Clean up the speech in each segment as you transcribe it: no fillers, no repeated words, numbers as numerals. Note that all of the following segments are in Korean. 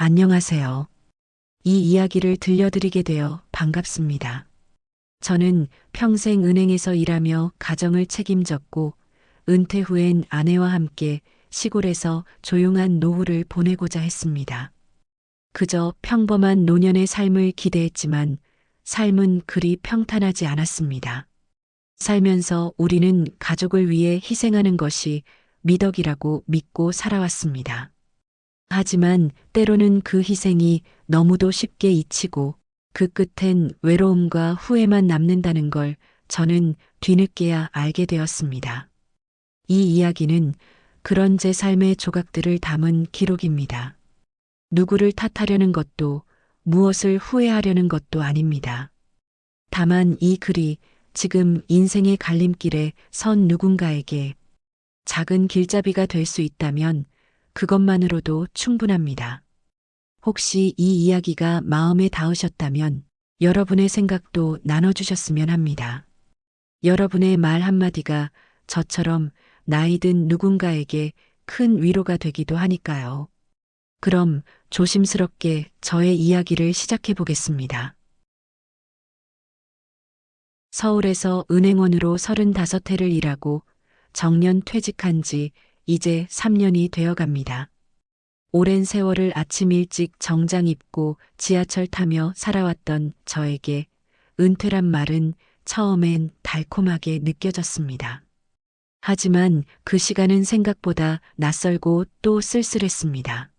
안녕하세요. 이 이야기를 들려드리게 되어 반갑습니다. 저는 평생 은행에서 일하며 가정을 책임졌고 은퇴 후엔 아내와 함께 시골에서 조용한 노후를 보내고자 했습니다. 그저 평범한 노년의 삶을 기대했지만 삶은 그리 평탄하지 않았습니다. 살면서 우리는 가족을 위해 희생하는 것이 미덕이라고 믿고 살아왔습니다. 하지만 때로는 그 희생이 너무도 쉽게 잊히고 그 끝엔 외로움과 후회만 남는다는 걸 저는 뒤늦게야 알게 되었습니다. 이 이야기는 그런 제 삶의 조각들을 담은 기록입니다. 누구를 탓하려는 것도 무엇을 후회하려는 것도 아닙니다. 다만 이 글이 지금 인생의 갈림길에 선 누군가에게 작은 길잡이가 될 수 있다면 그것만으로도 충분합니다. 혹시 이 이야기가 마음에 닿으셨다면 여러분의 생각도 나눠주셨으면 합니다. 여러분의 말 한마디가 저처럼 나이 든 누군가에게 큰 위로가 되기도 하니까요. 그럼 조심스럽게 저의 이야기를 시작해 보겠습니다. 서울에서 은행원으로 35해를 일하고 정년 퇴직한 지 이제 3년이 되어 갑니다. 오랜 세월을 아침 일찍 정장 입고 지하철 타며 살아왔던 저에게 은퇴란 말은 처음엔 달콤하게 느껴졌습니다. 하지만 그 시간은 생각보다 낯설고 또 쓸쓸했습니다.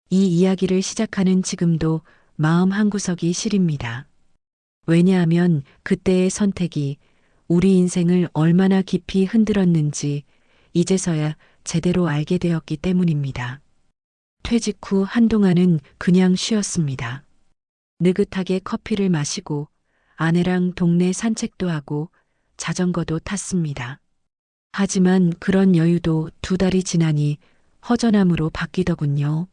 이 이야기를 시작하는 지금도 마음 한구석이 시립니다. 왜냐하면 그때의 선택이 우리 인생을 얼마나 깊이 흔들었는지 이제서야 제대로 알게 되었기 때문입니다. 퇴직 후 한동안은 그냥 쉬었습니다. 느긋하게 커피를 마시고 아내랑 동네 산책도 하고 자전거도 탔습니다. 하지만 그런 여유도 2달이 지나니 허전함으로 바뀌더군요.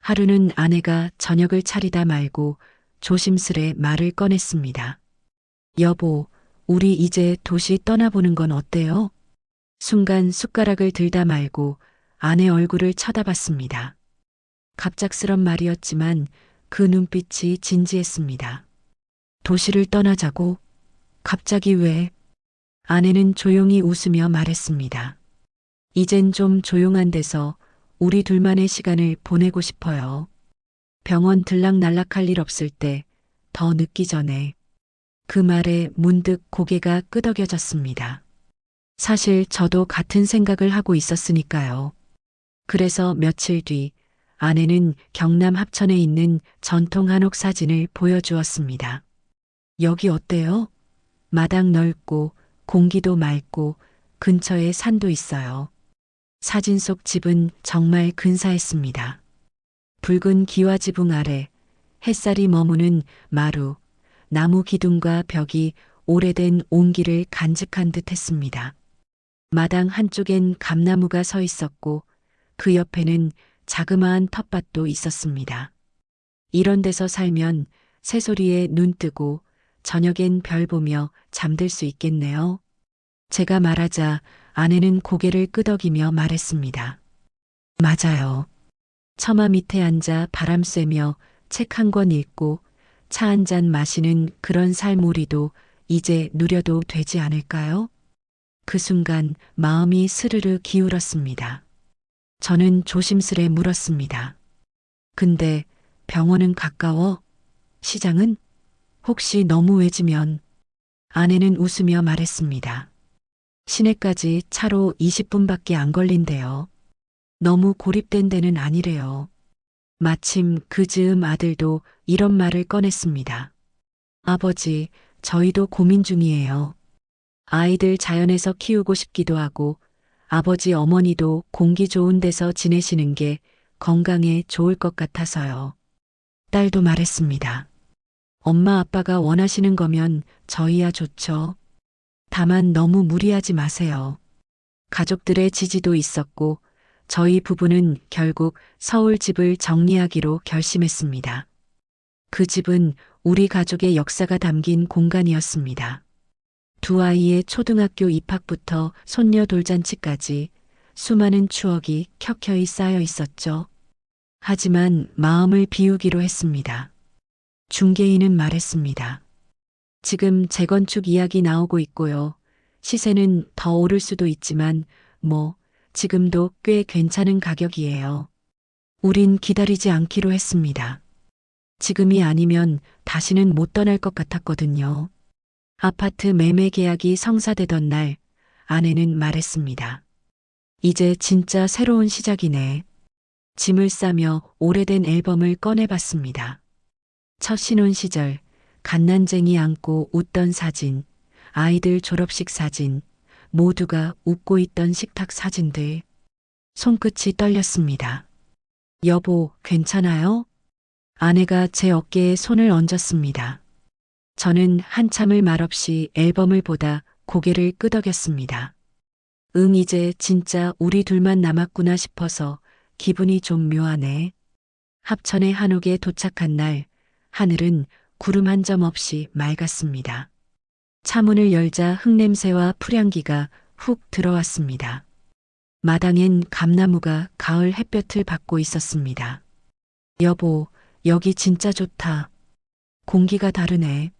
하루는 아내가 저녁을 차리다 말고 조심스레 말을 꺼냈습니다. 여보, 우리 이제 도시 떠나보는 건 어때요? 순간 숟가락을 들다 말고 아내 얼굴을 쳐다봤습니다. 갑작스런 말이었지만 그 눈빛이 진지했습니다. 도시를 떠나자고? 갑자기 왜? 아내는 조용히 웃으며 말했습니다. 이젠 좀 조용한 데서 우리 둘만의 시간을 보내고 싶어요. 병원 들락날락할 일 없을 때 더 늦기 전에. 그 말에 문득 고개가 끄덕여졌습니다. 사실 저도 같은 생각을 하고 있었으니까요. 그래서 며칠 뒤 아내는 경남 합천에 있는 전통 한옥 사진을 보여주었습니다. 여기 어때요? 마당 넓고 공기도 맑고 근처에 산도 있어요. 사진 속 집은 정말 근사했습니다. 붉은 기와지붕 아래 햇살이 머무는 마루, 나무 기둥과 벽이 오래된 온기를 간직한 듯 했습니다. 마당 한쪽엔 감나무가 서 있었고 그 옆에는 자그마한 텃밭도 있었습니다. 이런 데서 살면 새소리에 눈 뜨고 저녁엔 별 보며 잠들 수 있겠네요. 제가 말하자 아내는 고개를 끄덕이며 말했습니다. 맞아요. 처마 밑에 앉아 바람 쐬며 책 한 권 읽고 차 한 잔 마시는 그런 삶 우리도 이제 누려도 되지 않을까요? 그 순간 마음이 스르르 기울었습니다. 저는 조심스레 물었습니다. 근데 병원은 가까워? 시장은? 혹시 너무 외지면? 아내는 웃으며 말했습니다. 시내까지 차로 20분밖에 안 걸린대요. 너무 고립된 데는 아니래요. 마침 그 즈음 아들도 이런 말을 꺼냈습니다. 아버지, 저희도 고민 중이에요. 아이들 자연에서 키우고 싶기도 하고 아버지 어머니도 공기 좋은 데서 지내시는 게 건강에 좋을 것 같아서요. 딸도 말했습니다. 엄마 아빠가 원하시는 거면 저희야 좋죠. 다만 너무 무리하지 마세요. 가족들의 지지도 있었고 저희 부부는 결국 서울 집을 정리하기로 결심했습니다. 그 집은 우리 가족의 역사가 담긴 공간이었습니다. 두 아이의 초등학교 입학부터 손녀 돌잔치까지 수많은 추억이 켜켜이 쌓여 있었죠. 하지만 마음을 비우기로 했습니다. 중개인은 말했습니다. 지금 재건축 이야기 나오고 있고요. 시세는 더 오를 수도 있지만 지금도 꽤 괜찮은 가격이에요. 우린 기다리지 않기로 했습니다. 지금이 아니면 다시는 못 떠날 것 같았거든요. 아파트 매매 계약이 성사되던 날 아내는 말했습니다. 이제 진짜 새로운 시작이네. 짐을 싸며 오래된 앨범을 꺼내봤습니다. 첫 신혼 시절, 갓난쟁이 안고 웃던 사진, 아이들 졸업식 사진, 모두가 웃고 있던 식탁 사진들. 손끝이 떨렸습니다. 여보, 괜찮아요? 아내가 제 어깨에 손을 얹었습니다. 저는 한참을 말없이 앨범을 보다 고개를 끄덕였습니다. 응, 이제 진짜 우리 둘만 남았구나 싶어서 기분이 좀 묘하네. 합천의 한옥에 도착한 날, 하늘은 구름 한 점 없이 맑았습니다. 차문을 열자 흙냄새와 풀향기가 훅 들어왔습니다. 마당엔 감나무가 가을 햇볕을 받고 있었습니다. 여보, 여기 진짜 좋다. 공기가 다르네.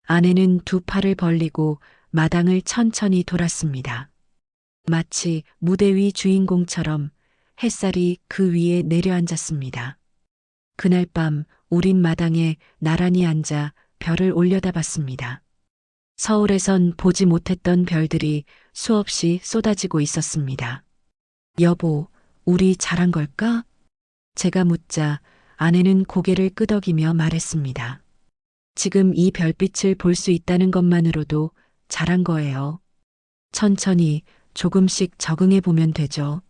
아내는 두 팔을 벌리고 마당을 천천히 돌았습니다. 마치 무대 위 주인공처럼 햇살이 그 위에 내려앉았습니다. 그날 밤 우린 마당에 나란히 앉아 별을 올려다봤습니다. 서울에선 보지 못했던 별들이 수없이 쏟아지고 있었습니다. 여보, 우리 잘한 걸까? 제가 묻자 아내는 고개를 끄덕이며 말했습니다. 지금 이 별빛을 볼 수 있다는 것만으로도 잘한 거예요. 천천히 조금씩 적응해 보면 되죠.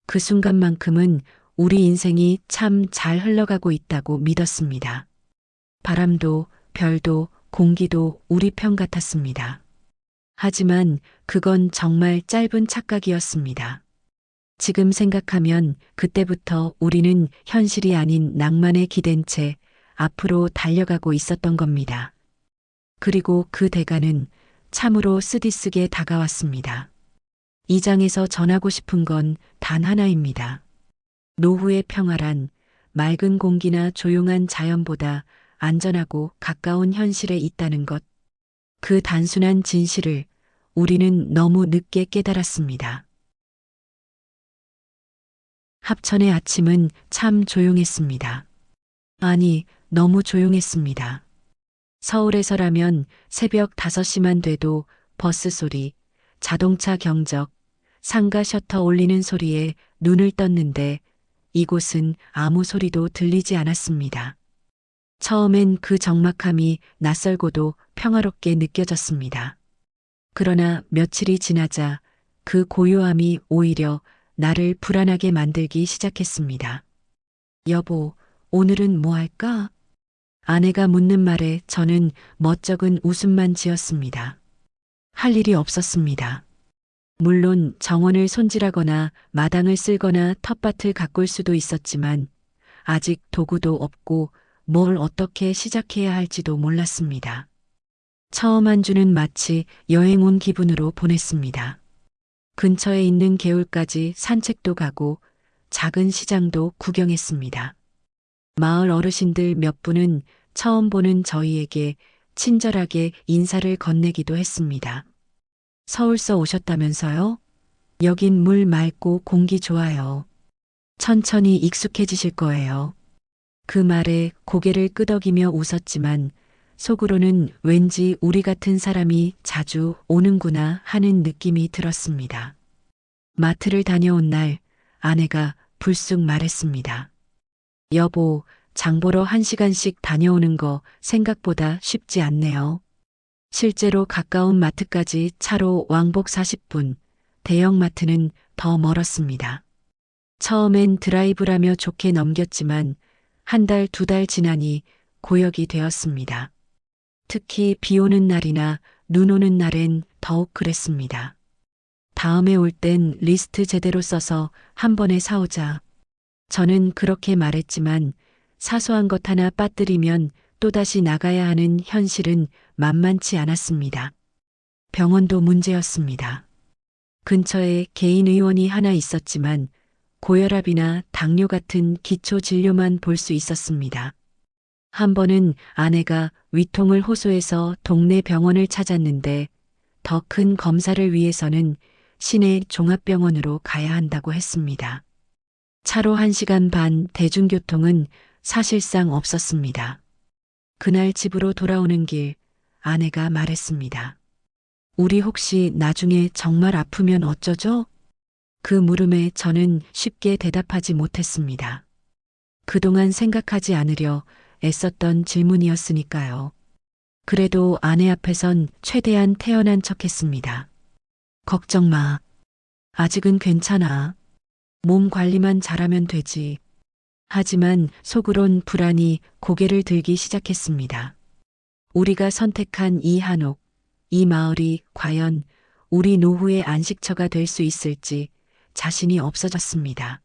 그 순간만큼은 우리 인생이 참 잘 흘러가고 있다고 믿었습니다. 바람도 별도 공기도 우리 편 같았습니다. 하지만 그건 정말 짧은 착각이었습니다. 지금 생각하면 그때부터 우리는 현실이 아닌 낭만에 기댄 채 앞으로 달려가고 있었던 겁니다. 그리고 그 대가는 참으로 쓰디쓰게 다가왔습니다. 이 장에서 전하고 싶은 건 단 하나입니다. 노후의 평화란 맑은 공기나 조용한 자연보다 안전하고 가까운 현실에 있다는 것. 그 단순한 진실을 우리는 너무 늦게 깨달았습니다. 합천의 아침은 참 조용했습니다. 아니, 너무 조용했습니다. 서울에서라면 새벽 5시만 돼도 버스 소리, 자동차 경적, 상가 셔터 올리는 소리에 눈을 떴는데 이곳은 아무 소리도 들리지 않았습니다. 처음엔 그 적막함이 낯설고도 평화롭게 느껴졌습니다. 그러나 며칠이 지나자 그 고요함이 오히려 나를 불안하게 만들기 시작했습니다. 여보, 오늘은 뭐 할까? 아내가 묻는 말에 저는 멋쩍은 웃음만 지었습니다. 할 일이 없었습니다. 물론 정원을 손질하거나 마당을 쓸거나 텃밭을 가꿀 수도 있었지만 아직 도구도 없고 뭘 어떻게 시작해야 할지도 몰랐습니다. 처음 한 주는 마치 여행 온 기분으로 보냈습니다. 근처에 있는 개울까지 산책도 가고 작은 시장도 구경했습니다. 마을 어르신들 몇 분은 처음 보는 저희에게 친절하게 인사를 건네기도 했습니다. 서울서 오셨다면서요? 여긴 물 맑고 공기 좋아요. 천천히 익숙해지실 거예요. 그 말에 고개를 끄덕이며 웃었지만 속으로는 왠지 우리 같은 사람이 자주 오는구나 하는 느낌이 들었습니다. 마트를 다녀온 날 아내가 불쑥 말했습니다. 여보, 장 보러 1시간씩 다녀오는 거 생각보다 쉽지 않네요. 실제로 가까운 마트까지 차로 왕복 40분, 대형 마트는 더 멀었습니다. 처음엔 드라이브라며 좋게 넘겼지만 한 달, 2달 지나니 고역이 되었습니다. 특히 비 오는 날이나 눈 오는 날엔 더욱 그랬습니다. 다음에 올 땐 리스트 제대로 써서 한 번에 사오자. 저는 그렇게 말했지만 사소한 것 하나 빠뜨리면 또다시 나가야 하는 현실은 만만치 않았습니다. 병원도 문제였습니다. 근처에 개인 의원이 하나 있었지만 고혈압이나 당뇨 같은 기초 진료만 볼 수 있었습니다. 한 번은 아내가 위통을 호소해서 동네 병원을 찾았는데 더 큰 검사를 위해서는 시내 종합병원으로 가야 한다고 했습니다. 차로 1시간 반 대중교통은 사실상 없었습니다. 그날 집으로 돌아오는 길 아내가 말했습니다. 우리 혹시 나중에 정말 아프면 어쩌죠? 그 물음에 저는 쉽게 대답하지 못했습니다. 그동안 생각하지 않으려 애썼던 질문이었으니까요. 그래도 아내 앞에선 최대한 태연한 척했습니다. 걱정 마. 아직은 괜찮아. 몸 관리만 잘하면 되지. 하지만 속으론 불안이 고개를 들기 시작했습니다. 우리가 선택한 이 한옥, 이 마을이 과연 우리 노후의 안식처가 될 수 있을지 자신이 없어졌습니다.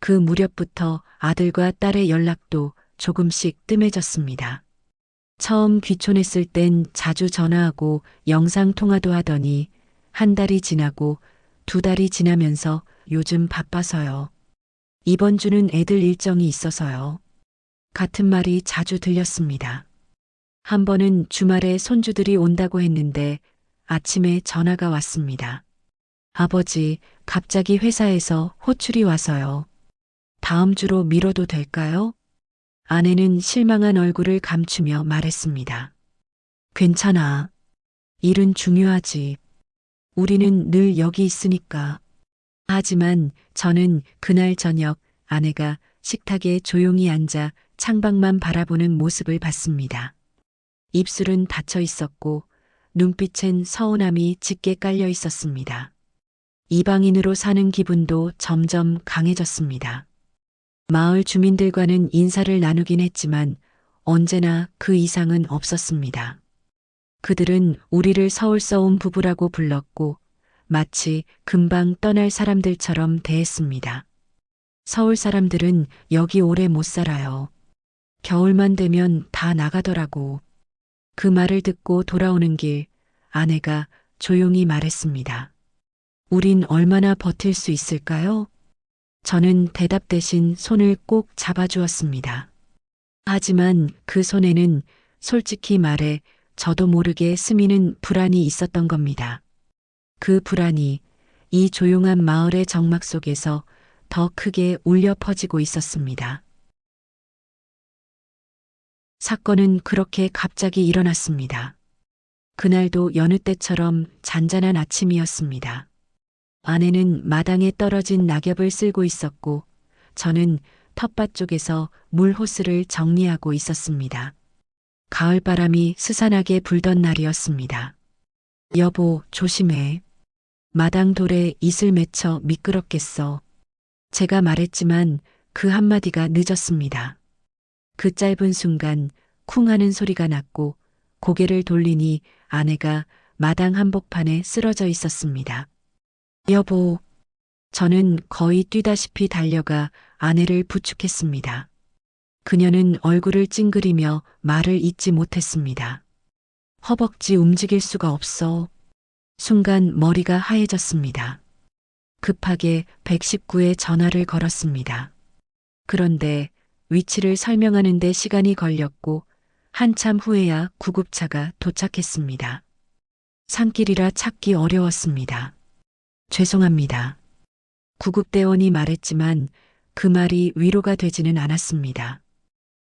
그 무렵부터 아들과 딸의 연락도 조금씩 뜸해졌습니다. 처음 귀촌했을 땐 자주 전화하고 영상통화도 하더니 1달이 지나고 2달이 지나면서 요즘 바빠서요. 이번 주는 애들 일정이 있어서요. 같은 말이 자주 들렸습니다. 한 번은 주말에 손주들이 온다고 했는데 아침에 전화가 왔습니다. 아버지, 갑자기 회사에서 호출이 와서요. 다음 주로 미뤄도 될까요? 아내는 실망한 얼굴을 감추며 말했습니다. 괜찮아. 일은 중요하지. 우리는 늘 여기 있으니까. 하지만 저는 그날 저녁 아내가 식탁에 조용히 앉아 창밖만 바라보는 모습을 봤습니다. 입술은 닫혀 있었고 눈빛엔 서운함이 짙게 깔려 있었습니다. 이방인으로 사는 기분도 점점 강해졌습니다. 마을 주민들과는 인사를 나누긴 했지만 언제나 그 이상은 없었습니다. 그들은 우리를 서울서 온 부부라고 불렀고 마치 금방 떠날 사람들처럼 대했습니다. 서울 사람들은 여기 오래 못 살아요. 겨울만 되면 다 나가더라고. 그 말을 듣고 돌아오는 길 아내가 조용히 말했습니다. 우린 얼마나 버틸 수 있을까요? 저는 대답 대신 손을 꼭 잡아주었습니다. 하지만 그 손에는 솔직히 말해 저도 모르게 스미는 불안이 있었던 겁니다. 그 불안이 이 조용한 마을의 정막 속에서 더 크게 울려 퍼지고 있었습니다. 사건은 그렇게 갑자기 일어났습니다. 그날도 여느 때처럼 잔잔한 아침이었습니다. 아내는 마당에 떨어진 낙엽을 쓸고 있었고 저는 텃밭 쪽에서 물 호스를 정리하고 있었습니다. 가을바람이 스산하게 불던 날이었습니다. 여보, 조심해. 마당 돌에 이슬 맺혀 미끄럽겠어. 제가 말했지만 그 한마디가 늦었습니다. 그 짧은 순간 쿵 하는 소리가 났고 고개를 돌리니 아내가 마당 한복판에 쓰러져 있었습니다. 여보, 저는 거의 뛰다시피 달려가 아내를 부축했습니다. 그녀는 얼굴을 찡그리며 말을 잇지 못했습니다. 허벅지 움직일 수가 없어. 순간 머리가 하얘졌습니다. 급하게 119에 전화를 걸었습니다. 그런데 위치를 설명하는 데 시간이 걸렸고 한참 후에야 구급차가 도착했습니다. 산길이라 찾기 어려웠습니다. 죄송합니다. 구급대원이 말했지만 그 말이 위로가 되지는 않았습니다.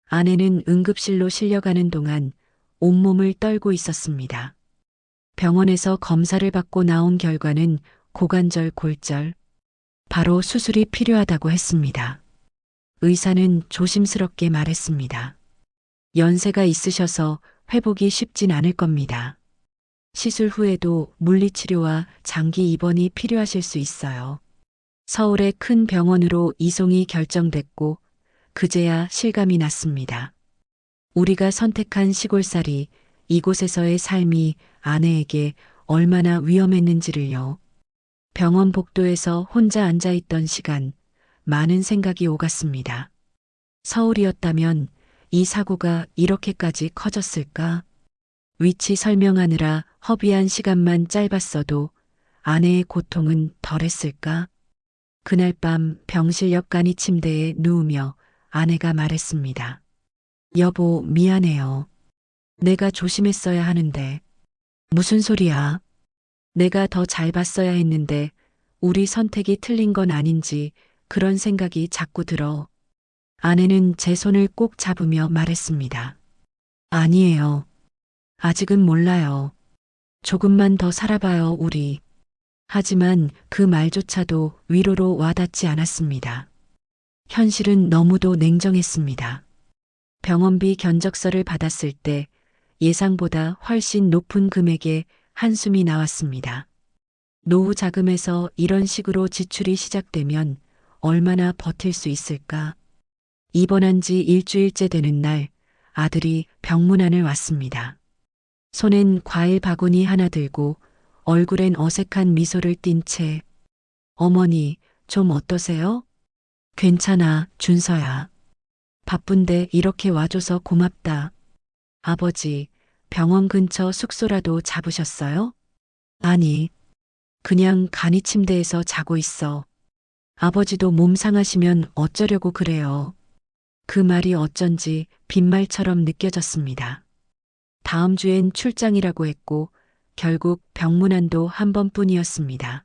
아내는 응급실로 실려가는 동안 온몸을 떨고 있었습니다. 병원에서 검사를 받고 나온 결과는 고관절 골절, 바로 수술이 필요하다고 했습니다. 의사는 조심스럽게 말했습니다. 연세가 있으셔서 회복이 쉽진 않을 겁니다. 시술 후에도 물리치료와 장기 입원이 필요하실 수 있어요. 서울의 큰 병원으로 이송이 결정됐고 그제야 실감이 났습니다. 우리가 선택한 시골살이 이곳에서의 삶이 아내에게 얼마나 위험했는지를요. 병원 복도에서 혼자 앉아있던 시간 많은 생각이 오갔습니다. 서울이었다면 이 사고가 이렇게까지 커졌을까? 위치 설명하느라 허비한 시간만 짧았어도 아내의 고통은 덜했을까? 그날 밤 병실 옆 간이 침대에 누우며 아내가 말했습니다. 여보, 미안해요. 내가 조심했어야 하는데. 무슨 소리야? 내가 더 잘 봤어야 했는데 우리 선택이 틀린 건 아닌지 그런 생각이 자꾸 들어. 아내는 제 손을 꼭 잡으며 말했습니다. 아니에요. 아직은 몰라요. 조금만 더 살아봐요, 우리. 하지만 그 말조차도 위로로 와닿지 않았습니다. 현실은 너무도 냉정했습니다. 병원비 견적서를 받았을 때 예상보다 훨씬 높은 금액의 한숨이 나왔습니다. 노후 자금에서 이런 식으로 지출이 시작되면 얼마나 버틸 수 있을까? 입원한 지 일주일째 되는 날 아들이 병문안을 왔습니다. 손엔 과일 바구니 하나 들고 얼굴엔 어색한 미소를 띤 채 어머니, 좀 어떠세요? 괜찮아, 준서야. 바쁜데 이렇게 와줘서 고맙다. 아버지, 병원 근처 숙소라도 잡으셨어요? 아니, 그냥 간이 침대에서 자고 있어. 아버지도 몸 상하시면 어쩌려고 그래요. 그 말이 어쩐지 빈말처럼 느껴졌습니다. 다음 주엔 출장이라고 했고 결국 병문안도 한 번뿐이었습니다.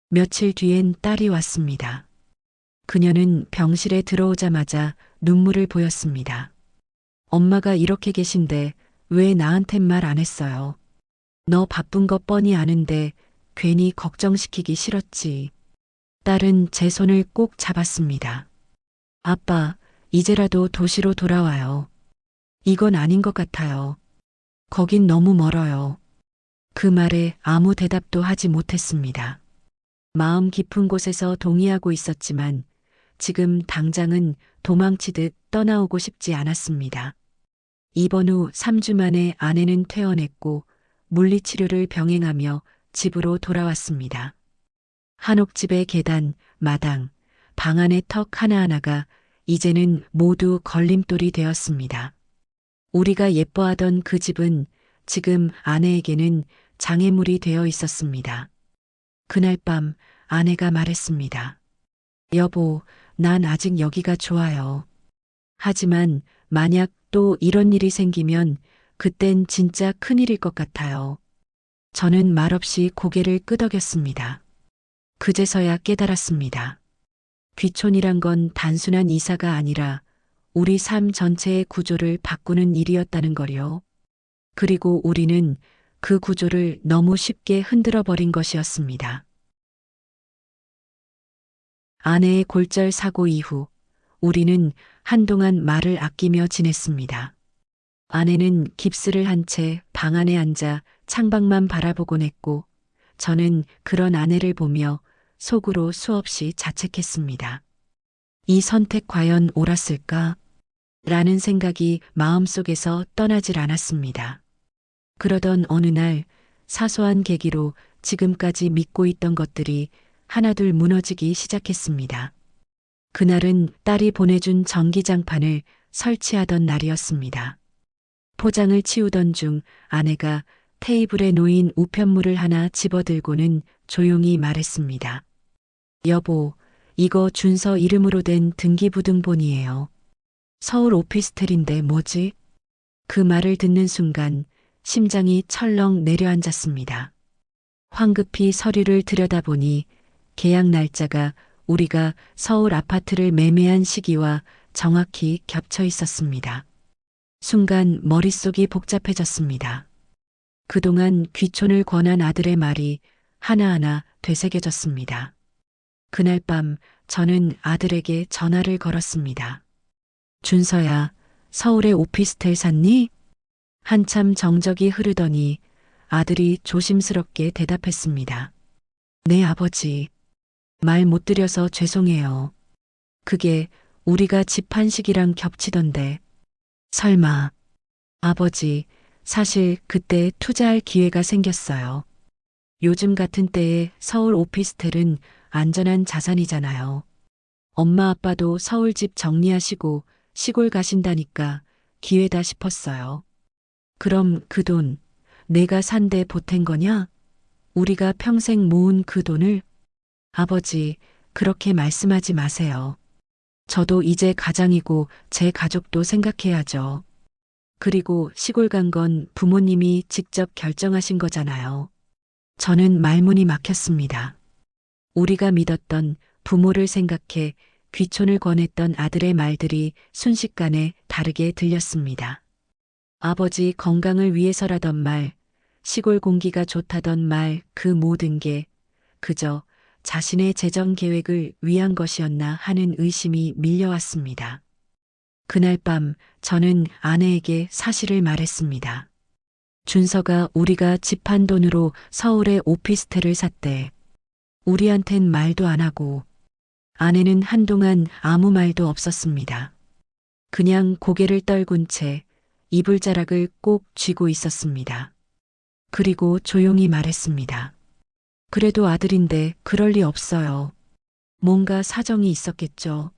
며칠 뒤엔 딸이 왔습니다. 그녀는 병실에 들어오자마자 눈물을 보였습니다. 엄마가 이렇게 계신데 왜 나한텐 말 안 했어요? 너 바쁜 거 뻔히 아는데 괜히 걱정시키기 싫었지. 딸은 제 손을 꼭 잡았습니다. 아빠, 이제라도 도시로 돌아와요. 이건 아닌 것 같아요. 거긴 너무 멀어요. 그 말에 아무 대답도 하지 못했습니다. 마음 깊은 곳에서 동의하고 있었지만 지금 당장은 도망치듯 떠나오고 싶지 않았습니다. 입원 후 3주 만에 아내는 퇴원했고 물리치료를 병행하며 집으로 돌아왔습니다. 한옥집의 계단, 마당, 방 안의 턱 하나하나가 이제는 모두 걸림돌이 되었습니다. 우리가 예뻐하던 그 집은 지금 아내에게는 장애물이 되어 있었습니다. 그날 밤 아내가 말했습니다. 여보, 난 아직 여기가 좋아요. 하지만 만약 또 이런 일이 생기면 그땐 진짜 큰일일 것 같아요. 저는 말없이 고개를 끄덕였습니다. 그제서야 깨달았습니다. 귀촌이란 건 단순한 이사가 아니라 우리 삶 전체의 구조를 바꾸는 일이었다는 거요. 그리고 우리는 그 구조를 너무 쉽게 흔들어 버린 것이었습니다. 아내의 골절 사고 이후 우리는 한동안 말을 아끼며 지냈습니다. 아내는 깁스를 한 채 방 안에 앉아 창밖만 바라보곤 했고 저는 그런 아내를 보며 속으로 수없이 자책했습니다. 이 선택 과연 옳았을까? 라는 생각이 마음속에서 떠나질 않았습니다. 그러던 어느 날 사소한 계기로 지금까지 믿고 있던 것들이 하나둘 무너지기 시작했습니다. 그날은 딸이 보내준 전기장판을 설치하던 날이었습니다. 포장을 치우던 중 아내가 테이블에 놓인 우편물을 하나 집어들고는 조용히 말했습니다. 여보, 이거 준서 이름으로 된 등기부등본이에요. 서울 오피스텔인데 뭐지? 그 말을 듣는 순간 심장이 철렁 내려앉았습니다. 황급히 서류를 들여다보니 계약 날짜가 우리가 서울 아파트를 매매한 시기와 정확히 겹쳐 있었습니다. 순간 머릿속이 복잡해졌습니다. 그동안 귀촌을 권한 아들의 말이 하나하나 되새겨졌습니다. 그날 밤 저는 아들에게 전화를 걸었습니다. 준서야, 서울에 오피스텔 샀니? 한참 정적이 흐르더니 아들이 조심스럽게 대답했습니다. 네, 아버지. 말 못 드려서 죄송해요. 그게 우리가 집 한 시기랑 겹치던데. 설마. 아버지, 사실 그때 투자할 기회가 생겼어요. 요즘 같은 때에 서울 오피스텔은 안전한 자산이잖아요. 엄마 아빠도 서울 집 정리하시고 시골 가신다니까 기회다 싶었어요. 그럼 그 돈 내가 산 데 보탠 거냐? 우리가 평생 모은 그 돈을? 아버지, 그렇게 말씀하지 마세요. 저도 이제 가장이고 제 가족도 생각해야죠. 그리고 시골 간 건 부모님이 직접 결정하신 거잖아요. 저는 말문이 막혔습니다. 우리가 믿었던 부모를 생각해 귀촌을 권했던 아들의 말들이 순식간에 다르게 들렸습니다. 아버지 건강을 위해서라던 말, 시골 공기가 좋다던 말, 그 모든 게 그저 자신의 재정 계획을 위한 것이었나 하는 의심이 밀려왔습니다. 그날 밤 저는 아내에게 사실을 말했습니다. 준서가 우리가 집한 돈으로 서울에 오피스텔을 샀대. 우리한텐 말도 안 하고 아내는 한동안 아무 말도 없었습니다. 그냥 고개를 떨군 채 이불자락을 꼭 쥐고 있었습니다. 그리고 조용히 말했습니다. 그래도 아들인데 그럴 리 없어요. 뭔가 사정이 있었겠죠.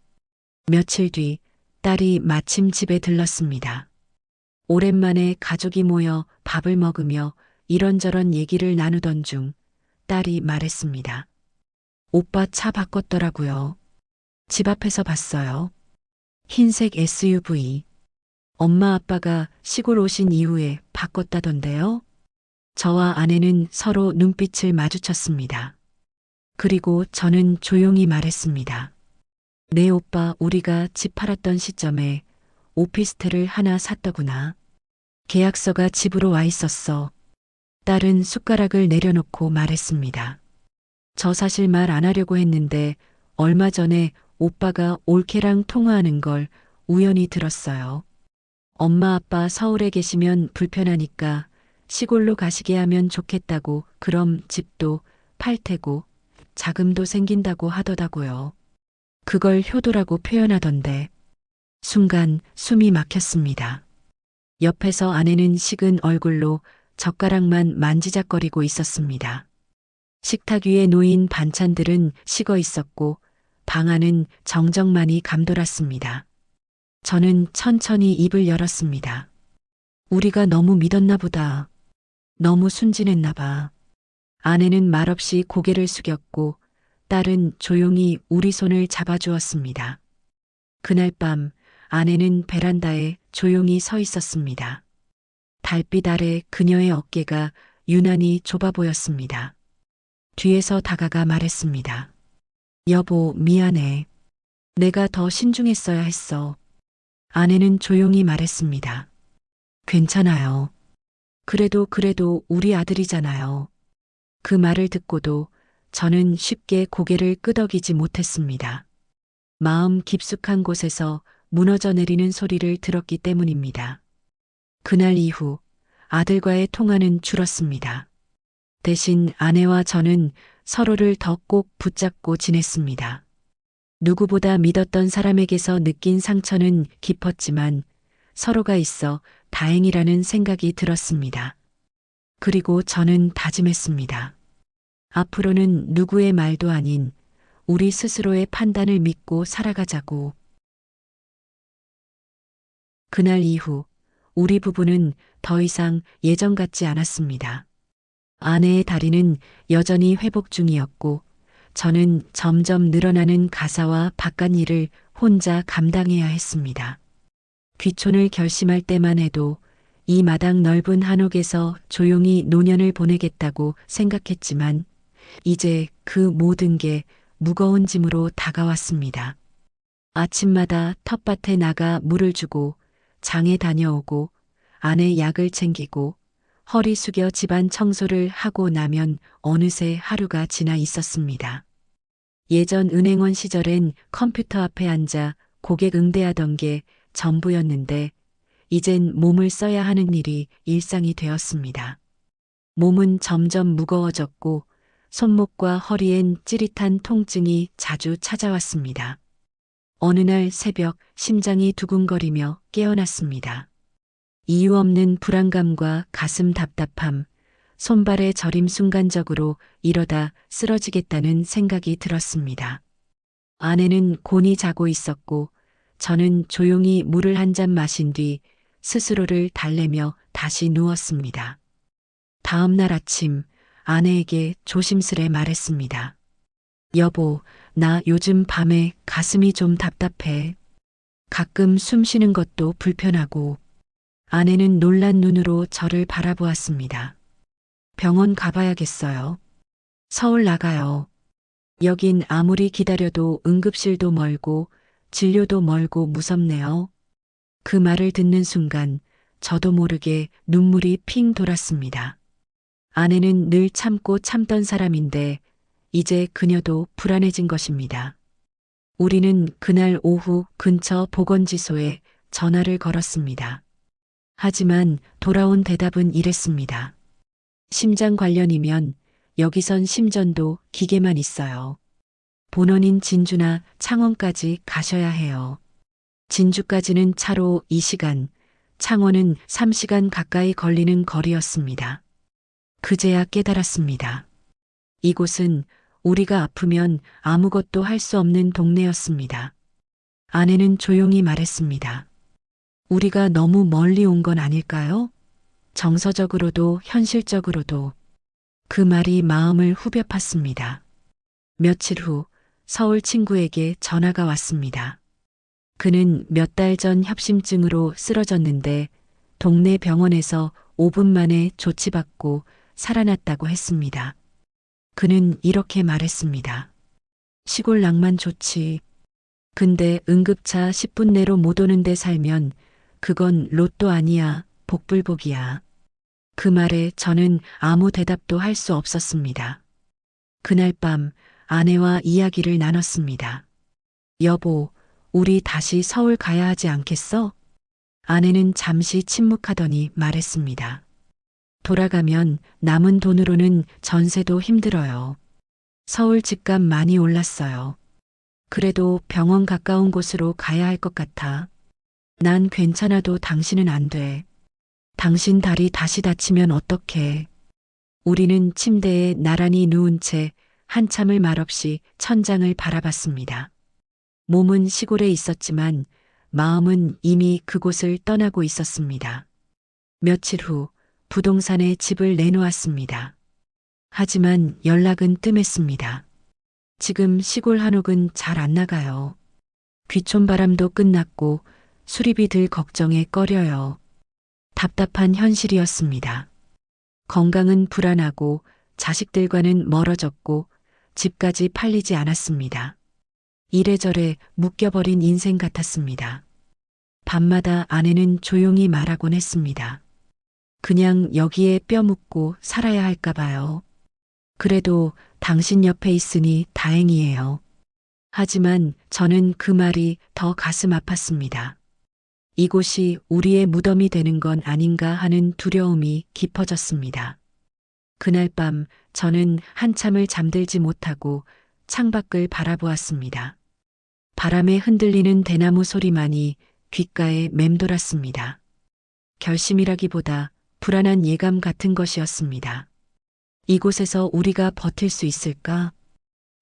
며칠 뒤 딸이 마침 집에 들렀습니다. 오랜만에 가족이 모여 밥을 먹으며 이런저런 얘기를 나누던 중 딸이 말했습니다. 오빠 차 바꿨더라고요. 집 앞에서 봤어요. 흰색 SUV. 엄마 아빠가 시골 오신 이후에 바꿨다던데요. 저와 아내는 서로 눈빛을 마주쳤습니다. 그리고 저는 조용히 말했습니다. 네 오빠, 우리가 집 팔았던 시점에 오피스텔을 하나 샀더구나. 계약서가 집으로 와 있었어. 딸은 숟가락을 내려놓고 말했습니다. 저 사실 말 안 하려고 했는데 얼마 전에 오빠가 올케랑 통화하는 걸 우연히 들었어요. 엄마 아빠 서울에 계시면 불편하니까 시골로 가시게 하면 좋겠다고, 그럼 집도 팔 테고 자금도 생긴다고 하더라고요. 그걸 효도라고 표현하던데. 순간 숨이 막혔습니다. 옆에서 아내는 식은 얼굴로 젓가락만 만지작거리고 있었습니다. 식탁 위에 놓인 반찬들은 식어 있었고 방 안은 정적만이 감돌았습니다. 저는 천천히 입을 열었습니다. 우리가 너무 믿었나 보다. 너무 순진했나 봐. 아내는 말없이 고개를 숙였고 딸은 조용히 우리 손을 잡아주었습니다. 그날 밤 아내는 베란다에 조용히 서 있었습니다. 달빛 아래 그녀의 어깨가 유난히 좁아 보였습니다. 뒤에서 다가가 말했습니다. 여보, 미안해. 내가 더 신중했어야 했어. 아내는 조용히 말했습니다. 괜찮아요. 그래도 우리 아들이잖아요. 그 말을 듣고도 저는 쉽게 고개를 끄덕이지 못했습니다. 마음 깊숙한 곳에서 무너져 내리는 소리를 들었기 때문입니다. 그날 이후 아들과의 통화는 줄었습니다. 대신 아내와 저는 서로를 더 꼭 붙잡고 지냈습니다. 누구보다 믿었던 사람에게서 느낀 상처는 깊었지만 서로가 있어 다행이라는 생각이 들었습니다. 그리고 저는 다짐했습니다. 앞으로는 누구의 말도 아닌 우리 스스로의 판단을 믿고 살아가자고. 그날 이후 우리 부부는 더 이상 예전 같지 않았습니다. 아내의 다리는 여전히 회복 중이었고 저는 점점 늘어나는 가사와 바깥일을 혼자 감당해야 했습니다. 귀촌을 결심할 때만 해도 이 마당 넓은 한옥에서 조용히 노년을 보내겠다고 생각했지만 이제 그 모든 게 무거운 짐으로 다가왔습니다. 아침마다 텃밭에 나가 물을 주고 장에 다녀오고 아내 약을 챙기고 허리 숙여 집안 청소를 하고 나면 어느새 하루가 지나 있었습니다. 예전 은행원 시절엔 컴퓨터 앞에 앉아 고객 응대하던 게 전부였는데 이젠 몸을 써야 하는 일이 일상이 되었습니다. 몸은 점점 무거워졌고 손목과 허리엔 찌릿한 통증이 자주 찾아왔습니다. 어느 날 새벽 심장이 두근거리며 깨어났습니다. 이유 없는 불안감과 가슴 답답함, 손발의 저림, 순간적으로 이러다 쓰러지겠다는 생각이 들었습니다. 아내는 곤히 자고 있었고 저는 조용히 물을 한 잔 마신 뒤 스스로를 달래며 다시 누웠습니다. 다음 날 아침 아내에게 조심스레 말했습니다. 여보, 나 요즘 밤에 가슴이 좀 답답해. 가끔 숨 쉬는 것도 불편하고. 아내는 놀란 눈으로 저를 바라보았습니다. 병원 가봐야겠어요. 서울 나가요. 여긴 아무리 기다려도 응급실도 멀고 진료도 멀고 무섭네요. 그 말을 듣는 순간 저도 모르게 눈물이 핑 돌았습니다. 아내는 늘 참고 참던 사람인데 이제 그녀도 불안해진 것입니다. 우리는 그날 오후 근처 보건지소에 전화를 걸었습니다. 하지만 돌아온 대답은 이랬습니다. 심장 관련이면 여기선 심전도 기계만 있어요. 본원인 진주나 창원까지 가셔야 해요. 진주까지는 차로 2시간, 창원은 3시간 가까이 걸리는 거리였습니다. 그제야 깨달았습니다. 이곳은 우리가 아프면 아무것도 할 수 없는 동네였습니다. 아내는 조용히 말했습니다. 우리가 너무 멀리 온 건 아닐까요? 정서적으로도 현실적으로도. 그 말이 마음을 후벼 팠습니다. 며칠 후 서울 친구에게 전화가 왔습니다. 그는 몇 달 전 협심증으로 쓰러졌는데 동네 병원에서 5분 만에 조치받고 살아났다고 했습니다. 그는 이렇게 말했습니다. 시골 낭만 좋지. 근데 응급차 10분 내로 못 오는데 살면 그건 로또 아니야, 복불복이야. 그 말에 저는 아무 대답도 할 수 없었습니다. 그날 밤 아내와 이야기를 나눴습니다. 여보, 우리 다시 서울 가야 하지 않겠어? 아내는 잠시 침묵하더니 말했습니다. 돌아가면 남은 돈으로는 전세도 힘들어요. 서울 집값 많이 올랐어요. 그래도 병원 가까운 곳으로 가야 할 것 같아. 난 괜찮아도 당신은 안 돼. 당신 다리 다시 다치면 어떡해. 우리는 침대에 나란히 누운 채 한참을 말없이 천장을 바라봤습니다. 몸은 시골에 있었지만 마음은 이미 그곳을 떠나고 있었습니다. 며칠 후 부동산에 집을 내놓았습니다. 하지만 연락은 뜸했습니다. 지금 시골 한옥은 잘 안 나가요. 귀촌바람도 끝났고 수리비 들 걱정에 꺼려요. 답답한 현실이었습니다. 건강은 불안하고 자식들과는 멀어졌고 집까지 팔리지 않았습니다. 이래저래 묶여버린 인생 같았습니다. 밤마다 아내는 조용히 말하곤 했습니다. 그냥 여기에 뼈 묻고 살아야 할까 봐요. 그래도 당신 옆에 있으니 다행이에요. 하지만 저는 그 말이 더 가슴 아팠습니다. 이곳이 우리의 무덤이 되는 건 아닌가 하는 두려움이 깊어졌습니다. 그날 밤 저는 한참을 잠들지 못하고 창밖을 바라보았습니다. 바람에 흔들리는 대나무 소리만이 귓가에 맴돌았습니다. 결심이라기보다 불안한 예감 같은 것이었습니다. 이곳에서 우리가 버틸 수 있을까?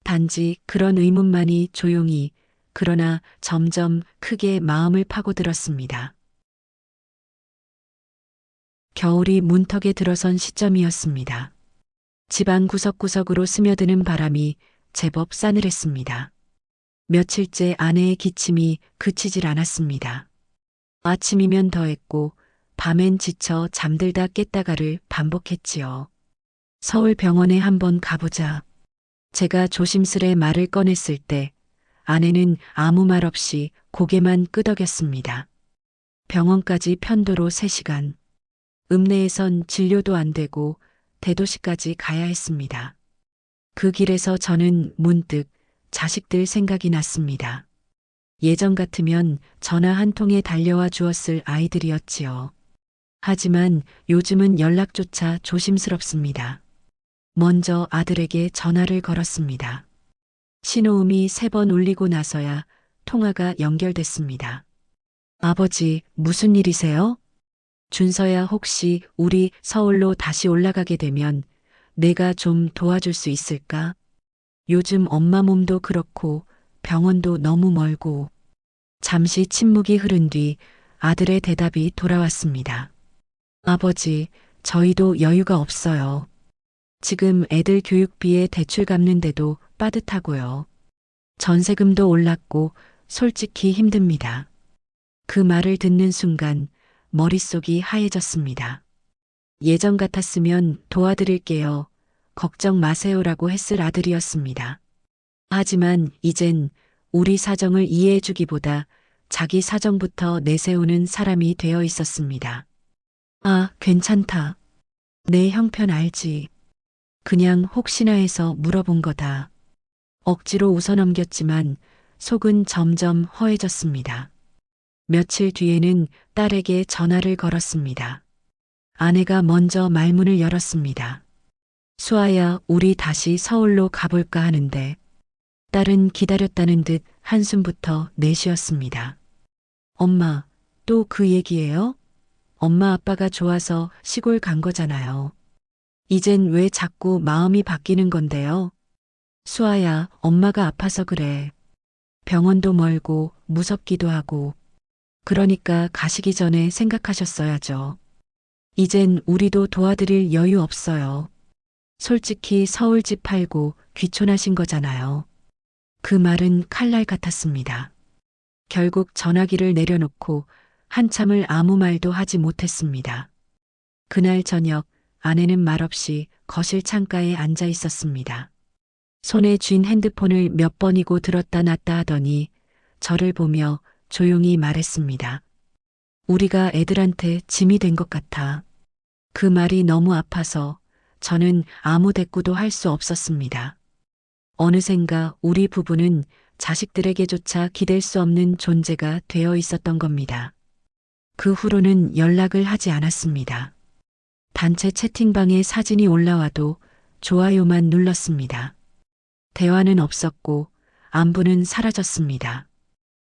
단지 그런 의문만이 조용히 그러나 점점 크게 마음을 파고들었습니다. 겨울이 문턱에 들어선 시점이었습니다. 집안 구석구석으로 스며드는 바람이 제법 싸늘했습니다. 며칠째 아내의 기침이 그치질 않았습니다. 아침이면 더했고 밤엔 지쳐 잠들다 깼다가를 반복했지요. 서울 병원에 한번 가보자. 제가 조심스레 말을 꺼냈을 때 아내는 아무 말 없이 고개만 끄덕였습니다. 병원까지 편도로 3시간. 읍내에선 진료도 안 되고 대도시까지 가야 했습니다. 그 길에서 저는 문득 자식들 생각이 났습니다. 예전 같으면 전화 한 통에 달려와 주었을 아이들이었지요. 하지만 요즘은 연락조차 조심스럽습니다. 먼저 아들에게 전화를 걸었습니다. 신호음이 3번 울리고 나서야 통화가 연결됐습니다. 아버지, 무슨 일이세요? 준서야, 혹시 우리 서울로 다시 올라가게 되면 내가 좀 도와줄 수 있을까? 요즘 엄마 몸도 그렇고 병원도 너무 멀고. 잠시 침묵이 흐른 뒤 아들의 대답이 돌아왔습니다. 아버지, 저희도 여유가 없어요. 지금 애들 교육비에 대출 갚는데도 빠듯하고요. 전세금도 올랐고 솔직히 힘듭니다. 그 말을 듣는 순간 머릿속이 하얘졌습니다. 예전 같았으면 도와드릴게요. 걱정 마세요라고 했을 아들이었습니다. 하지만 이젠 우리 사정을 이해해주기보다 자기 사정부터 내세우는 사람이 되어 있었습니다. 아, 괜찮다. 내 형편 알지. 그냥 혹시나 해서 물어본 거다. 억지로 웃어넘겼지만 속은 점점 허해졌습니다. 며칠 뒤에는 딸에게 전화를 걸었습니다. 아내가 먼저 말문을 열었습니다. 수아야, 우리 다시 서울로 가볼까 하는데 딸은 기다렸다는 듯 한숨부터 내쉬었습니다. 엄마, 또 그 얘기예요? 엄마 아빠가 좋아서 시골 간 거잖아요. 이젠 왜 자꾸 마음이 바뀌는 건데요? 수아야, 엄마가 아파서 그래. 병원도 멀고 무섭기도 하고. 그러니까 가시기 전에 생각하셨어야죠. 이젠 우리도 도와드릴 여유 없어요. 솔직히 서울집 팔고 귀촌하신 거잖아요. 그 말은 칼날 같았습니다. 결국 전화기를 내려놓고 한참을 아무 말도 하지 못했습니다. 그날 저녁 아내는 말없이 거실 창가에 앉아 있었습니다. 손에 쥔 핸드폰을 몇 번이고 들었다 놨다 하더니 저를 보며 조용히 말했습니다. 우리가 애들한테 짐이 된 것 같아. 그 말이 너무 아파서 저는 아무 대꾸도 할 수 없었습니다. 어느샌가 우리 부부는 자식들에게조차 기댈 수 없는 존재가 되어 있었던 겁니다. 그 후로는 연락을 하지 않았습니다. 단체 채팅방에 사진이 올라와도 좋아요만 눌렀습니다. 대화는 없었고 안부는 사라졌습니다.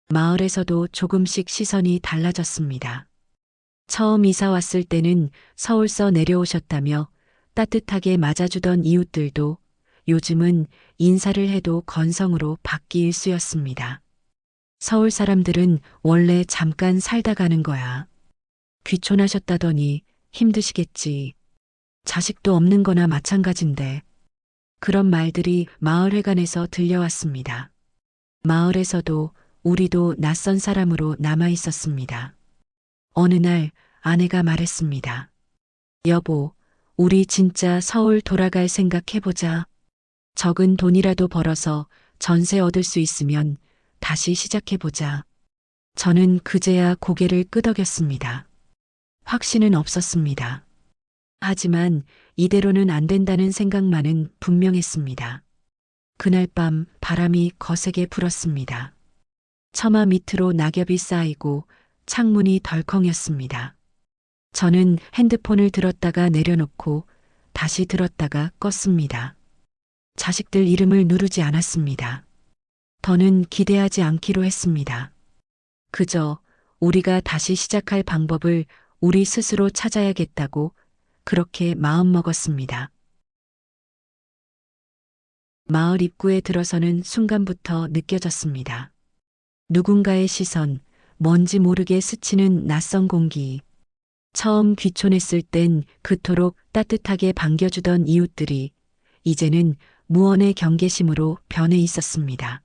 마을에서도 조금씩 시선이 달라졌습니다. 처음 이사 왔을 때는 서울서 내려오셨다며 따뜻하게 맞아주던 이웃들도 요즘은 인사를 해도 건성으로 받기 일쑤였습니다. 서울 사람들은 원래 잠깐 살다 가는 거야. 귀촌하셨다더니 힘드시겠지. 자식도 없는 거나 마찬가지인데. 그런 말들이 마을회관에서 들려왔습니다. 마을에서도 우리도 낯선 사람으로 남아 있었습니다. 어느 날 아내가 말했습니다. 여보, 우리 진짜 서울 돌아갈 생각 해보자. 적은 돈이라도 벌어서 전세 얻을 수 있으면 다시 시작해보자. 저는 그제야 고개를 끄덕였습니다. 확신은 없었습니다. 하지만 이대로는 안 된다는 생각만은 분명했습니다. 그날 밤 바람이 거세게 불었습니다. 처마 밑으로 낙엽이 쌓이고 창문이 덜컹였습니다. 저는 핸드폰을 들었다가 내려놓고 다시 들었다가 껐습니다. 자식들 이름을 누르지 않았습니다. 더는 기대하지 않기로 했습니다. 그저 우리가 다시 시작할 방법을 우리 스스로 찾아야겠다고 그렇게 마음먹었습니다. 마을 입구에 들어서는 순간부터 느껴졌습니다. 누군가의 시선, 뭔지 모르게 스치는 낯선 공기. 처음 귀촌했을 땐 그토록 따뜻하게 반겨주던 이웃들이 이제는 무언의 경계심으로 변해 있었습니다.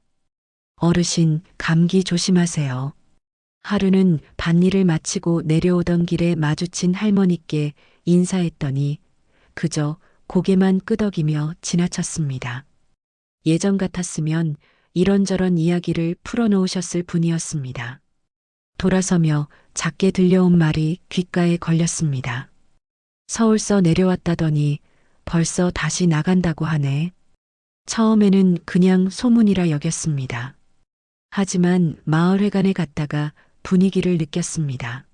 어르신, 감기 조심하세요. 하루는 밭일을 마치고 내려오던 길에 마주친 할머니께 인사했더니 그저 고개만 끄덕이며 지나쳤습니다. 예전 같았으면 이런저런 이야기를 풀어놓으셨을 분이었습니다. 돌아서며 작게 들려온 말이 귓가에 걸렸습니다. 서울서 내려왔다더니 벌써 다시 나간다고 하네. 처음에는 그냥 소문이라 여겼습니다. 하지만 마을회관에 갔다가 분위기를 느꼈습니다.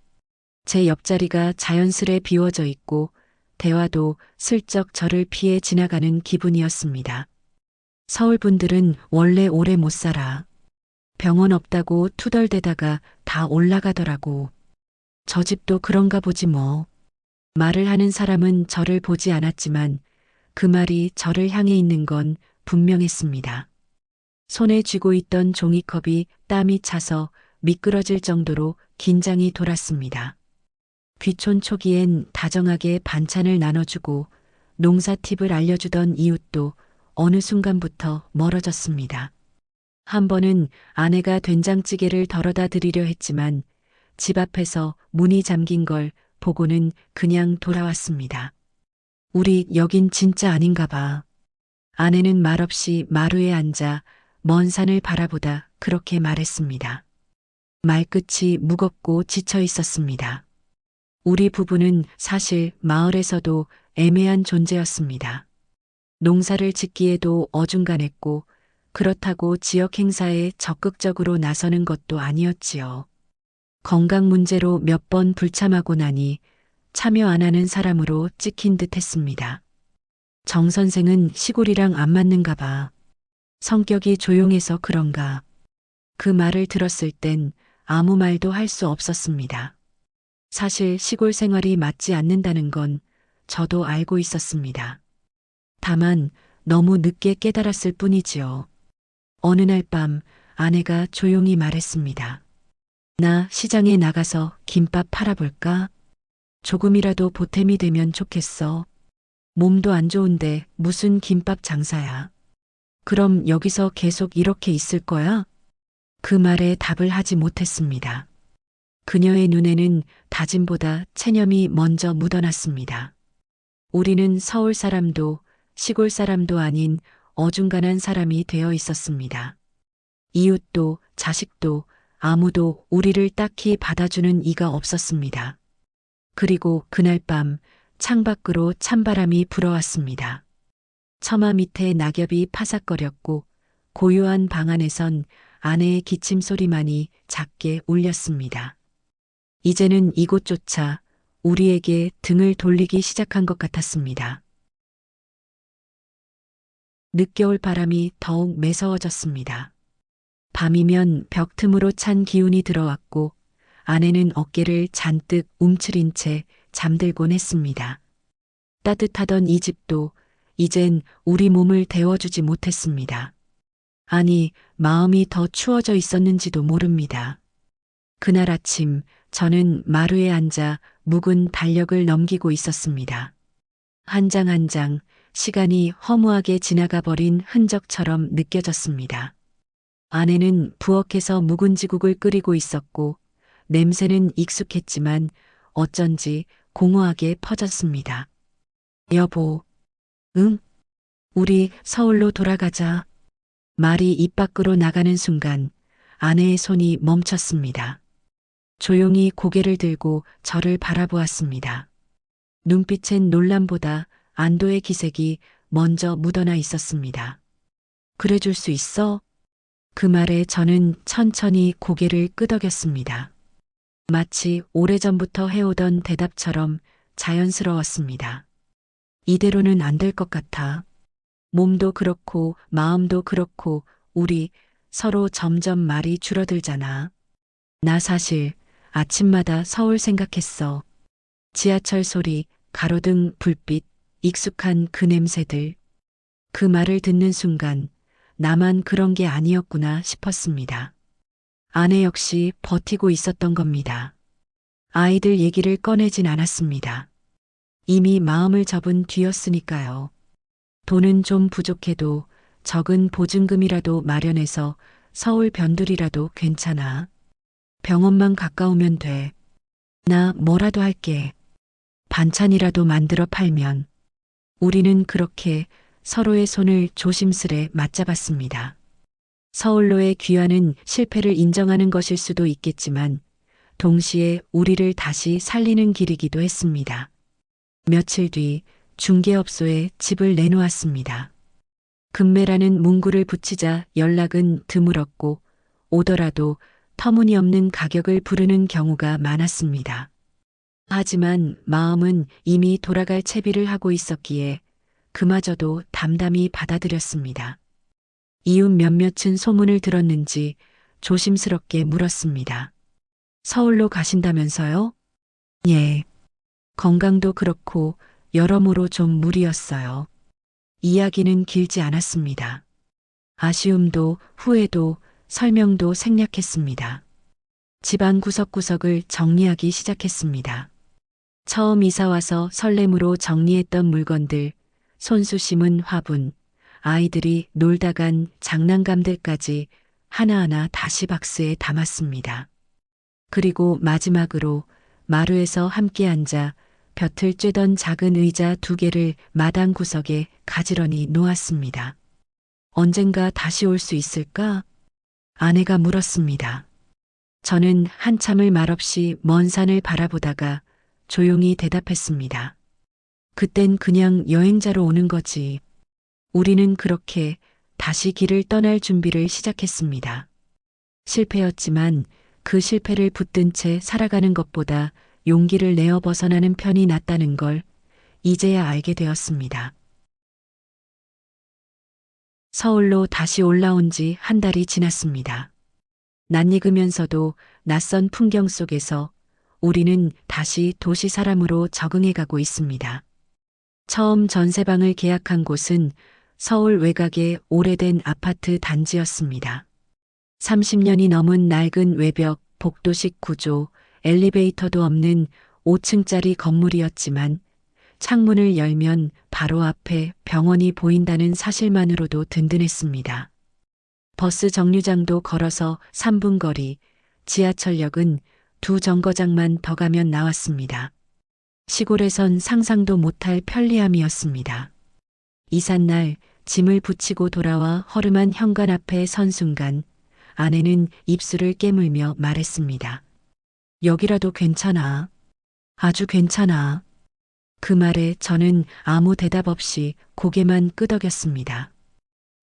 제 옆자리가 자연스레 비워져 있고 대화도 슬쩍 저를 피해 지나가는 기분이었습니다. 서울 분들은 원래 오래 못 살아. 병원 없다고 투덜대다가 다 올라가더라고. 저 집도 그런가 보지 뭐. 말을 하는 사람은 저를 보지 않았지만 그 말이 저를 향해 있는 건 분명했습니다. 손에 쥐고 있던 종이컵이 땀이 차서 미끄러질 정도로 긴장이 돌았습니다. 귀촌 초기엔 다정하게 반찬을 나눠주고 농사 팁을 알려주던 이웃도 어느 순간부터 멀어졌습니다. 한 번은 아내가 된장찌개를 덜어다 드리려 했지만 집 앞에서 문이 잠긴 걸 보고는 그냥 돌아왔습니다. 우리 여긴 진짜 아닌가 봐. 아내는 말없이 마루에 앉아 먼 산을 바라보다 그렇게 말했습니다. 말끝이 무겁고 지쳐 있었습니다. 우리 부부는 사실 마을에서도 애매한 존재였습니다. 농사를 짓기에도 어중간했고 그렇다고 지역 행사에 적극적으로 나서는 것도 아니었지요. 건강 문제로 몇 번 불참하고 나니 참여 안 하는 사람으로 찍힌 듯 했습니다. 정 선생은 시골이랑 안 맞는가 봐. 성격이 조용해서 그런가. 그 말을 들었을 땐 아무 말도 할 수 없었습니다. 사실 시골 생활이 맞지 않는다는 건 저도 알고 있었습니다. 다만 너무 늦게 깨달았을 뿐이지요. 어느 날 밤 아내가 조용히 말했습니다. 나 시장에 나가서 김밥 팔아볼까? 조금이라도 보탬이 되면 좋겠어. 몸도 안 좋은데 무슨 김밥 장사야. 그럼 여기서 계속 이렇게 있을 거야? 그 말에 답을 하지 못했습니다. 그녀의 눈에는 다짐보다 체념이 먼저 묻어났습니다. 우리는 서울 사람도 시골 사람도 아닌 어중간한 사람이 되어 있었습니다. 이웃도 자식도 아무도 우리를 딱히 받아주는 이가 없었습니다. 그리고 그날 밤 창밖으로 찬바람이 불어왔습니다. 처마 밑에 낙엽이 파삭거렸고 고요한 방 안에선 아내의 기침 소리만이 작게 울렸습니다. 이제는 이곳조차 우리에게 등을 돌리기 시작한 것 같았습니다. 늦겨울 바람이 더욱 매서워졌습니다. 밤이면 벽 틈으로 찬 기운이 들어왔고 아내는 어깨를 잔뜩 움츠린 채 잠들곤 했습니다. 따뜻하던 이 집도 이젠 우리 몸을 데워주지 못했습니다. 아니, 마음이 더 추워져 있었는지도 모릅니다. 그날 아침 저는 마루에 앉아 묵은 달력을 넘기고 있었습니다. 한 장 한 장 시간이 허무하게 지나가 버린 흔적처럼 느껴졌습니다. 아내는 부엌에서 묵은지국을 끓이고 있었고 냄새는 익숙했지만 어쩐지 공허하게 퍼졌습니다. 여보, 응? 우리 서울로 돌아가자. 말이 입 밖으로 나가는 순간 아내의 손이 멈췄습니다. 조용히 고개를 들고 저를 바라보았습니다. 눈빛엔 놀람보다 안도의 기색이 먼저 묻어나 있었습니다. 그래줄 수 있어? 그 말에 저는 천천히 고개를 끄덕였습니다. 마치 오래전부터 해오던 대답처럼 자연스러웠습니다. 이대로는 안 될 것 같아. 몸도 그렇고 마음도 그렇고 우리 서로 점점 말이 줄어들잖아. 나 사실 아침마다 서울 생각했어. 지하철 소리, 가로등 불빛, 익숙한 그 냄새들. 그 말을 듣는 순간 나만 그런 게 아니었구나 싶었습니다. 아내 역시 버티고 있었던 겁니다. 아이들 얘기를 꺼내진 않았습니다. 이미 마음을 접은 뒤였으니까요. 돈은 좀 부족해도 적은 보증금이라도 마련해서 서울 변두리라도 괜찮아. 병원만 가까우면 돼. 나 뭐라도 할게. 반찬이라도 만들어 팔면. 우리는 그렇게 서로의 손을 조심스레 맞잡았습니다. 서울로의 귀환은 실패를 인정하는 것일 수도 있겠지만 동시에 우리를 다시 살리는 길이기도 했습니다. 며칠 뒤 중개업소에 집을 내놓았습니다. 금매라는 문구를 붙이자 연락은 드물었고 오더라도 터무니없는 가격을 부르는 경우가 많았습니다. 하지만 마음은 이미 돌아갈 채비를 하고 있었기에 그마저도 담담히 받아들였습니다. 이웃 몇몇은 소문을 들었는지 조심스럽게 물었습니다. 서울로 가신다면서요? 예. 건강도 그렇고 여러모로 좀 무리였어요. 이야기는 길지 않았습니다. 아쉬움도 후회도 설명도 생략했습니다. 집안 구석구석을 정리하기 시작했습니다. 처음 이사 와서 설렘으로 정리했던 물건들, 손수 심은 화분, 아이들이 놀다 간 장난감들까지 하나하나 다시 박스에 담았습니다. 그리고 마지막으로 마루에서 함께 앉아 볕을 쬐던 작은 의자 2개를 마당 구석에 가지런히 놓았습니다. 언젠가 다시 올 수 있을까? 아내가 물었습니다. 저는 한참을 말없이 먼 산을 바라보다가 조용히 대답했습니다. 그땐 그냥 여행자로 오는 거지. 우리는 그렇게 다시 길을 떠날 준비를 시작했습니다. 실패였지만 그 실패를 붙든 채 살아가는 것보다 용기를 내어 벗어나는 편이 낫다는 걸 이제야 알게 되었습니다. 서울로 다시 올라온 지 1달이 지났습니다. 낯익으면서도 낯선 풍경 속에서 우리는 다시 도시 사람으로 적응해 가고 있습니다. 처음 전세방을 계약한 곳은 서울 외곽의 오래된 아파트 단지였습니다. 30년이 넘은 낡은 외벽, 복도식 구조, 엘리베이터도 없는 5층짜리 건물이었지만 창문을 열면 바로 앞에 병원이 보인다는 사실만으로도 든든했습니다. 버스 정류장도 걸어서 3분 거리, 지하철역은 2 정거장만 더 가면 나왔습니다. 시골에선 상상도 못할 편리함이었습니다. 이삿날 짐을 붙이고 돌아와 허름한 현관 앞에 선 순간 아내는 입술을 깨물며 말했습니다. 여기라도 괜찮아. 아주 괜찮아. 그 말에 저는 아무 대답 없이 고개만 끄덕였습니다.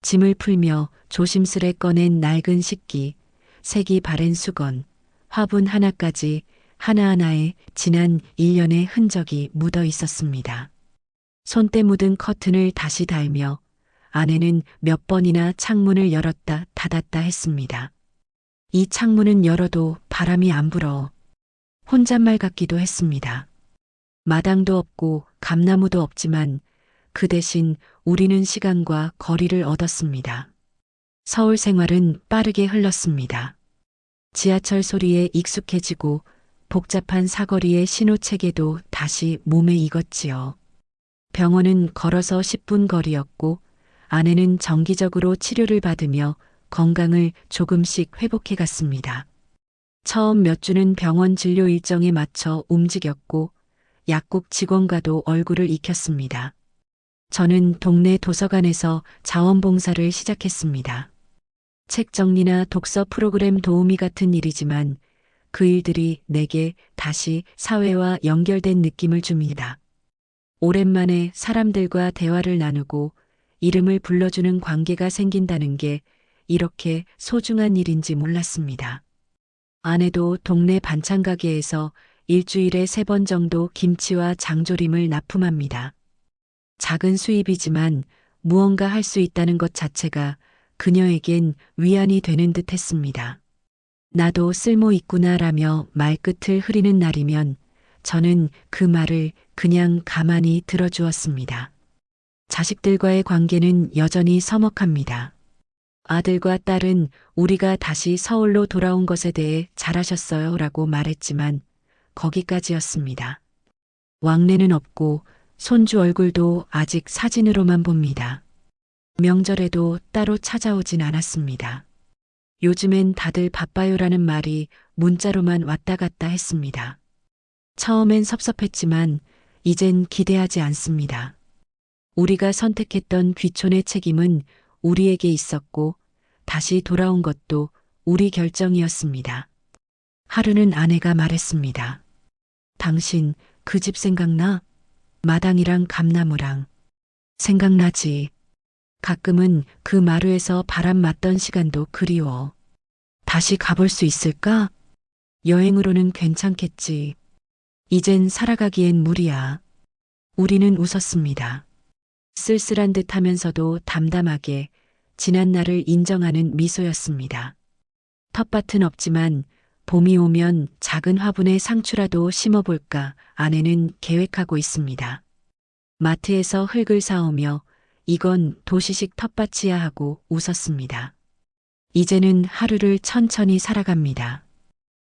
짐을 풀며 조심스레 꺼낸 낡은 식기, 색이 바랜 수건, 화분 하나까지 하나하나에 지난 1년의 흔적이 묻어 있었습니다. 손때 묻은 커튼을 다시 달며 아내는 몇 번이나 창문을 열었다 닫았다 했습니다. 이 창문은 열어도 바람이 안 불어. 혼잣말 같기도 했습니다. 마당도 없고 감나무도 없지만 그 대신 우리는 시간과 거리를 얻었습니다. 서울 생활은 빠르게 흘렀습니다. 지하철 소리에 익숙해지고 복잡한 사거리의 신호체계도 다시 몸에 익었지요. 병원은 걸어서 10분 거리였고 아내는 정기적으로 치료를 받으며 건강을 조금씩 회복해 갔습니다. 처음 몇 주는 병원 진료 일정에 맞춰 움직였고 약국 직원과도 얼굴을 익혔습니다. 저는 동네 도서관에서 자원봉사를 시작했습니다. 책 정리나 독서 프로그램 도우미 같은 일이지만 그 일들이 내게 다시 사회와 연결된 느낌을 줍니다. 오랜만에 사람들과 대화를 나누고 이름을 불러주는 관계가 생긴다는 게 이렇게 소중한 일인지 몰랐습니다. 아내도 동네 반찬 가게에서 일주일에 3번 정도 김치와 장조림을 납품합니다. 작은 수입이지만 무언가 할 수 있다는 것 자체가 그녀에겐 위안이 되는 듯 했습니다. 나도 쓸모 있구나라며 말끝을 흐리는 날이면 저는 그 말을 그냥 가만히 들어주었습니다. 자식들과의 관계는 여전히 서먹합니다. 아들과 딸은 우리가 다시 서울로 돌아온 것에 대해 잘하셨어요 라고 말했지만 거기까지였습니다. 왕래는 없고 손주 얼굴도 아직 사진으로만 봅니다. 명절에도 따로 찾아오진 않았습니다. 요즘엔 다들 바빠요라는 말이 문자로만 왔다 갔다 했습니다. 처음엔 섭섭했지만 이젠 기대하지 않습니다. 우리가 선택했던 귀촌의 책임은 우리에게 있었고 다시 돌아온 것도 우리 결정이었습니다. 하루는 아내가 말했습니다. 당신 그 집 생각나? 마당이랑 감나무랑. 생각나지. 가끔은 그 마루에서 바람 맞던 시간도 그리워. 다시 가볼 수 있을까? 여행으로는 괜찮겠지. 이젠 살아가기엔 무리야. 우리는 웃었습니다. 쓸쓸한 듯 하면서도 담담하게 지난 날을 인정하는 미소였습니다. 텃밭은 없지만 봄이 오면 작은 화분에 상추라도 심어볼까 아내는 계획하고 있습니다. 마트에서 흙을 사오며 이건 도시식 텃밭이야 하고 웃었습니다. 이제는 하루를 천천히 살아갑니다.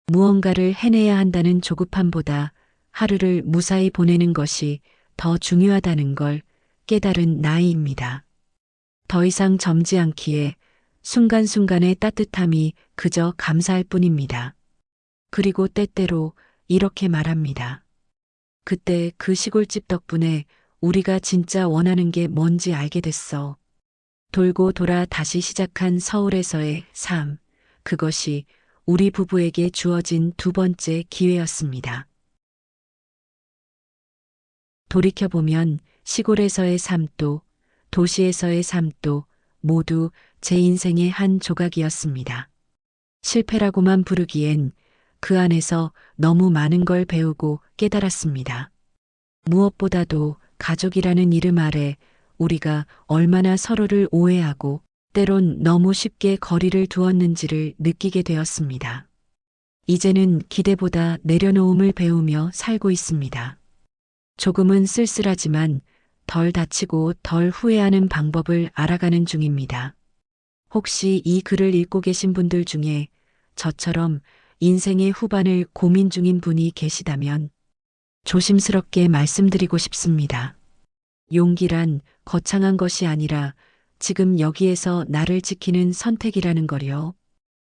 무언가를 해내야 한다는 조급함보다 하루를 무사히 보내는 것이 더 중요하다는 걸 깨달은 나이입니다. 더 이상 젊지 않기에 순간순간의 따뜻함이 그저 감사할 뿐입니다. 그리고 때때로 이렇게 말합니다. 그때 그 시골집 덕분에 우리가 진짜 원하는 게 뭔지 알게 됐어. 돌고 돌아 다시 시작한 서울에서의 삶. 그것이 우리 부부에게 주어진 두 번째 기회였습니다. 돌이켜보면 시골에서의 삶도 도시에서의 삶도 모두 제 인생의 한 조각이었습니다. 실패라고만 부르기엔 그 안에서 너무 많은 걸 배우고 깨달았습니다. 무엇보다도 가족이라는 이름 아래 우리가 얼마나 서로를 오해하고 때론 너무 쉽게 거리를 두었는지를 느끼게 되었습니다. 이제는 기대보다 내려놓음을 배우며 살고 있습니다. 조금은 쓸쓸하지만 덜 다치고 덜 후회하는 방법을 알아가는 중입니다. 혹시 이 글을 읽고 계신 분들 중에 저처럼 인생의 후반을 고민 중인 분이 계시다면 조심스럽게 말씀드리고 싶습니다. 용기란 거창한 것이 아니라 지금 여기에서 나를 지키는 선택이라는 거요.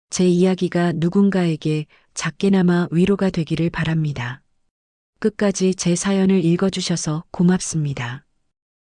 제 이야기가 누군가에게 작게나마 위로가 되기를 바랍니다. 끝까지 제 사연을 읽어주셔서 고맙습니다.